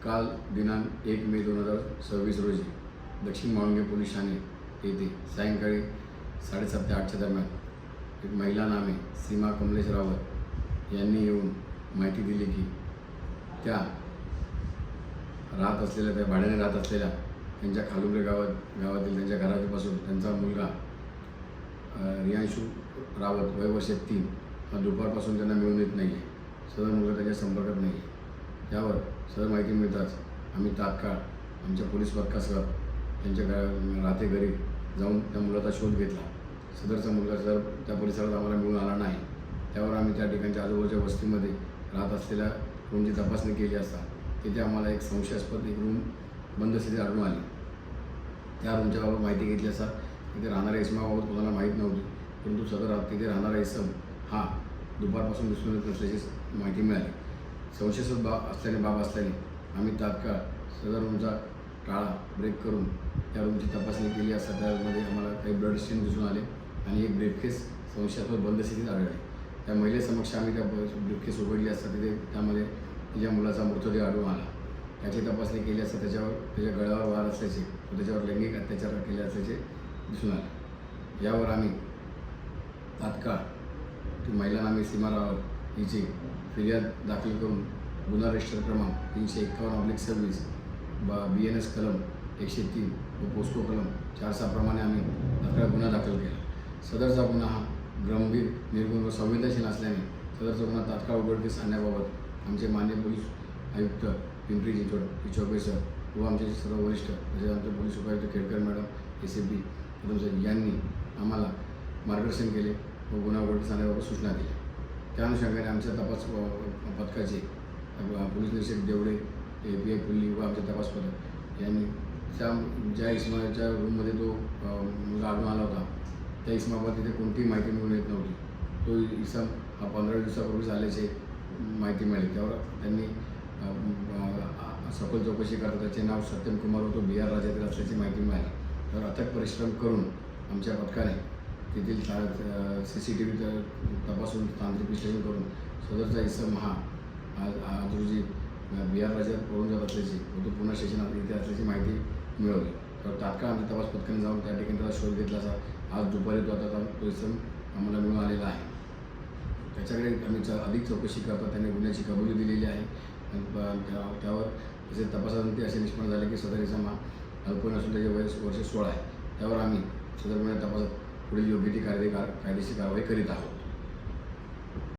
काल दिनांक 1 मे 2026 रोजी दक्षिण माळुंगे पोलीस ठाणे येथे सायंकाळी 7:30 ते 8च्या दरम्यान एक महिला नामे सीमा कमलेश रावत यांनी येऊन माहिती दिली की त्या भाड्याने राहत असलेल्या त्यांच्या खालुंबरे गावातील त्यांच्या घरापासून त्यांचा मुलगा रियांशू रावत वय वर्ष 3 हा दुपारपासून त्यांना मिळून येत नाही आहे. सदर मुलगा त्यांच्या संपर्कात नाही आहे. त्यावर सदर माहिती मिळताच आम्ही तात्काळ आमच्या पोलीस पथकासह त्यांच्या राहते घरी जाऊन त्या मुलाचा शोध घेतला. सदरचा मुलगा जर त्या परिसरात आम्हाला मिळून आला नाही, त्यावर आम्ही त्या ठिकाणच्या आजूबाजूच्या वस्तीमध्ये राहत असलेल्या रूमची तपासणी केली असता तिथे आम्हाला एक संशयास्पद एक रूम बंद स्थितीत आढळून आली. त्या रूमच्या बाबत माहिती घेतली असता तिथे राहणाऱ्या इसमाबाबत कोणाला माहीत नव्हती, परंतु सदर तिथे राहणारा इसम हा दुपारपासून दिसून येत नसल्याची माहिती मिळाली. संशयास्पद बाब असल्याने आम्ही तात्काळ सदर रूमचा टाळा ब्रेक करून त्या रूमची तपासणी केली असता त्यामध्ये आम्हाला काही ब्लड स्टेन दिसून आले आणि एक ब्रीफकेस संशयास्पद बंद स्थितीत आढळले. त्या महिलेसमक्ष आम्ही त्या ब्रीफकेस उघडली असता त्यामध्ये तिच्या मुलाचा मृतदेह आढळून आला. त्याची तपासणी केली असता त्याच्या गळ्यावर वार असल्याचे व त्याच्यावर लैंगिक अत्याचार केले असल्याचे दिसून आले. यावर आम्ही तात्काळ ती महिला नामे सीमा रावत हिची फिर्याद दाखल करून गुन्हा रजिस्टर क्रमांक 351/26 BNS कलम 103 व पोस्को कलम 406 प्रमाणे आम्ही तात्काळ गुन्हा दाखल केला. सदरचा गुन्हा हा गंभीर, निर्गुण व संवेदनशील असल्याने सदरचा गुन्हा तात्काळ उघडकीस आणण्याबाबत आमचे माननीय पोलीस आयुक्त पिंपरी चिंचवड सर व आमचे सर्व वरिष्ठ तसेच आमचे पोलीस उपायुक्त खेडकर मॅडम ACP कदम साहेब यांनी आम्हाला मार्गदर्शन केले व गुन्हा उघडकीस आणण्याबाबत सूचना दिल्या. त्या अनुषंगाने आमच्या तपास पथकाचे पोलीस निरीक्षक देवडे, API पुल्ली व आमचे तपास पथक यांनी ज्या इसमाच्या रूममध्ये तो मुलगा आढळून आला होता त्या इसमाबाबत तिथे कोणतीही माहिती मिळून येत नव्हती. तो इसम हा 15 दिवसापूर्वीच आल्याचे माहिती मिळाली. त्यावर त्यांनी सखोल चौकशी करता त्याचे नाव सत्यम कुमार व तो बिहार राज्यातील असल्याची माहिती मिळाली. त्यावर अथक परिश्रम करून आमच्या पथकाने तेथील CCTV तपासून तांत्रिक विश्लेषण करून सदरचा इसम हा आज रोजी बिहार राज्यात पळून जात असल्याची व तो पुन्हा स्टेशनात इथे असल्याची माहिती मिळवली. तर तात्काळ आमच्या तपास पथकाने जाऊन त्या ठिकाणी त्याचा शोध घेतला असा आज दुपारी तो इसम आम्हाला मिळून आलेला आहे. त्याच्याकडे आम्ही अधिक चौकशी करता त्याने गुन्ह्याची कबुली दिलेली आहे. त्यावर तसे तपासानंतर असे निष्पन्न झाले की सदर इसम हा अल्पवयीन असून त्याचे वय वर्ष 16 आहे. त्यावर आम्ही सदर गुन्ह्या तपासात पुढील योग्य ती कायदेशीर कारवाई करीत आहोत.